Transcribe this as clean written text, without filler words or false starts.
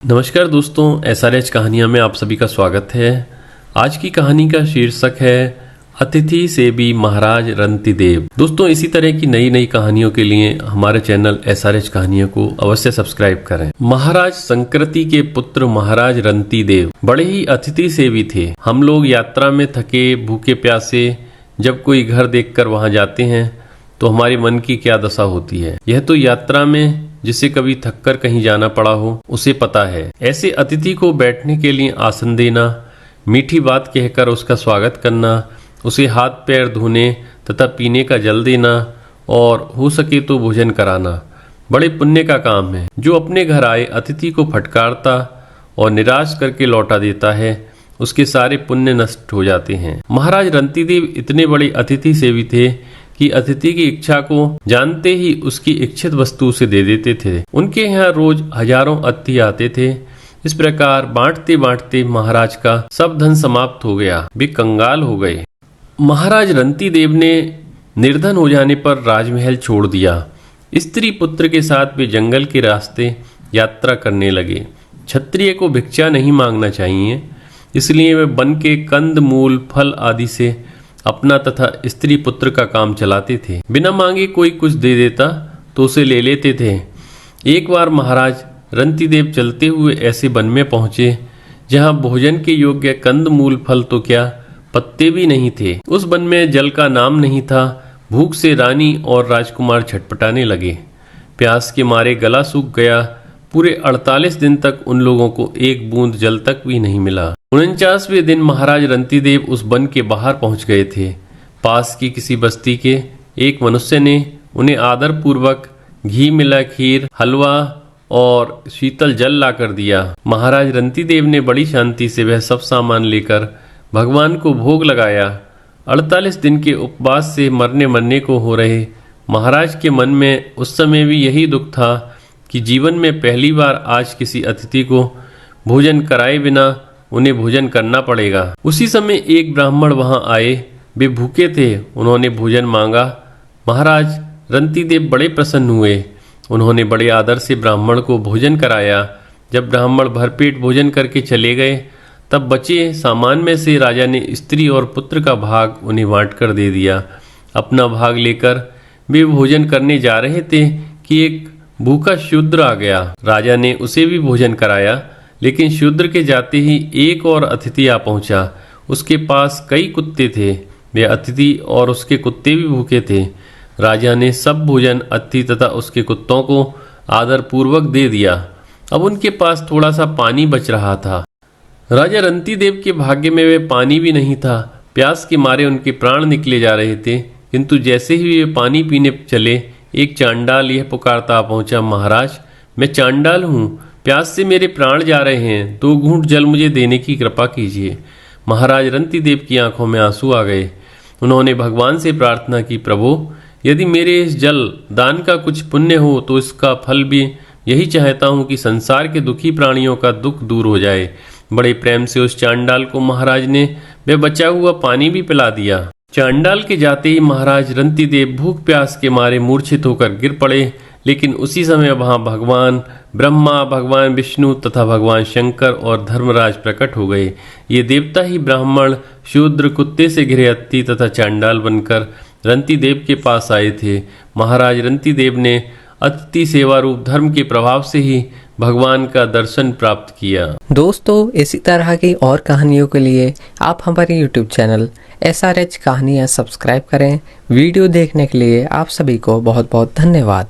नमस्कार दोस्तों, SRH कहानियाँ में आप सभी का स्वागत है। आज की कहानी का शीर्षक है अतिथि सेवी महाराज रंतिदेव। दोस्तों, इसी तरह की नई नई कहानियों के लिए हमारे चैनल SRH कहानियों को अवश्य सब्सक्राइब करें। महाराज संकृति के पुत्र महाराज रंतिदेव बड़े ही अतिथि सेवी थे। हम लोग यात्रा में थके भूखे प्यासे जब कोई घर देखकर वहां जाते हैं तो हमारे मन की क्या दशा होती है, यह तो यात्रा में जिसे कभी थककर कहीं जाना पड़ा हो उसे पता है। ऐसे अतिथि को बैठने के लिए आसन देना, मीठी बात कहकर उसका स्वागत करना, उसे हाथ पैर धोने तथा पीने का जल देना और हो सके तो भोजन कराना बड़े पुण्य का काम है। जो अपने घर आए अतिथि को फटकारता और निराश करके लौटा देता है, उसके सारे पुण्य नष्ट हो जाते हैं। महाराज रंतिदेव इतने बड़े अतिथि सेवी थे कि अतिथि की इच्छा को जानते ही उसकी इच्छित वस्तु उसे दे देते थे। उनके यहाँ रोज हजारों अतिथि आते थे। इस प्रकार बांटते बांटते महाराज का सब धन समाप्त हो गया, वे कंगाल हो गए। महाराज रंतिदेव ने निर्धन हो जाने पर राजमहल छोड़ दिया। स्त्री पुत्र के साथ वे जंगल के रास्ते यात्रा करने लगे। क्षत्रिय को भिक्षा नहीं मांगना चाहिए, इसलिए वे वन के कंद मूल फल आदि से अपना तथा स्त्री पुत्र का काम चलाते थे। बिना मांगे कोई कुछ दे देता तो उसे ले लेते थे। एक बार महाराज रंतिदेव चलते हुए ऐसे वन में पहुंचे जहां भोजन के योग्य कंद मूल फल तो क्या पत्ते भी नहीं थे। उस वन में जल का नाम नहीं था। भूख से रानी और राजकुमार छटपटाने लगे। प्यास के मारे गला सूख गया। पूरे 48 दिन तक उन लोगों को एक बूंद जल तक भी नहीं मिला। 49वें दिन महाराज रंतिदेव उस वन के बाहर पहुंच गए थे। पास की किसी बस्ती के एक मनुष्य ने उन्हें आदर पूर्वक घी मिला खीर, हलवा और शीतल जल लाकर दिया। महाराज रंतिदेव ने बड़ी शांति से वह सब सामान लेकर भगवान को भोग लगाया। 48 दिन के उपवास से मरने को हो रहे महाराज के मन में उस समय भी यही दुख था कि जीवन में पहली बार आज किसी अतिथि को भोजन कराए बिना उन्हें भोजन करना पड़ेगा। उसी समय एक ब्राह्मण वहां आए। वे भूखे थे, उन्होंने भोजन मांगा। महाराज रंतिदेव बड़े प्रसन्न हुए। उन्होंने बड़े आदर से ब्राह्मण को भोजन कराया। जब ब्राह्मण भरपेट भोजन करके चले गए तब बचे सामान में से राजा ने स्त्री और पुत्र का भाग उन्हें बांट कर दे दिया। अपना भाग लेकर वे भोजन करने जा रहे थे कि एक भूखा शूद्र आ गया। राजा ने उसे भी भोजन कराया, लेकिन शूद्र के जाते ही एक और अतिथि आ पहुंचा। उसके पास कई कुत्ते थे। वे अतिथि और उसके कुत्ते भी भूखे थे। राजा ने सब भोजन अतिथि तथा उसके कुत्तों को आदर पूर्वक दे दिया। अब उनके पास थोड़ा सा पानी बच रहा था। राजा रंतिदेव के भाग्य में वे पानी भी नहीं था। प्यास के मारे उनके प्राण निकले जा रहे थे, किंतु जैसे ही वे पानी पीने चले एक चांडाल यह पुकारता पहुंचा, महाराज मैं चांडाल हूँ, प्यास से मेरे प्राण जा रहे हैं, 2 घूंट जल मुझे देने की कृपा कीजिए। महाराज रंतिदेव की आंखों में आंसू आ गए। उन्होंने भगवान से प्रार्थना की, प्रभु यदि मेरे इस जल दान का कुछ पुण्य हो तो इसका फल भी यही चाहता हूँ कि संसार के दुखी प्राणियों का दुख दूर हो जाए। बड़े प्रेम से उस चांडाल को महाराज ने वह बचा हुआ पानी भी पिला दिया। चांडाल के जाते ही महाराज रंतिदेव भूख प्यास के मारे मूर्छित होकर गिर पड़े। लेकिन उसी समय वहां भगवान ब्रह्मा, भगवान विष्णु तथा भगवान शंकर और धर्मराज प्रकट हो गए। ये देवता ही ब्राह्मण, शूद्र, कुत्ते से घिरे अतिथि तथा चांडाल बनकर रंतिदेव के पास आए थे। महाराज रंतिदेव ने अतिथि सेवा रूप धर्म के प्रभाव से ही भगवान का दर्शन प्राप्त किया। दोस्तों, इसी तरह की और कहानियों के लिए आप हमारे YouTube चैनल SRH कहानियाँ सब्सक्राइब करें। वीडियो देखने के लिए आप सभी को बहुत बहुत धन्यवाद।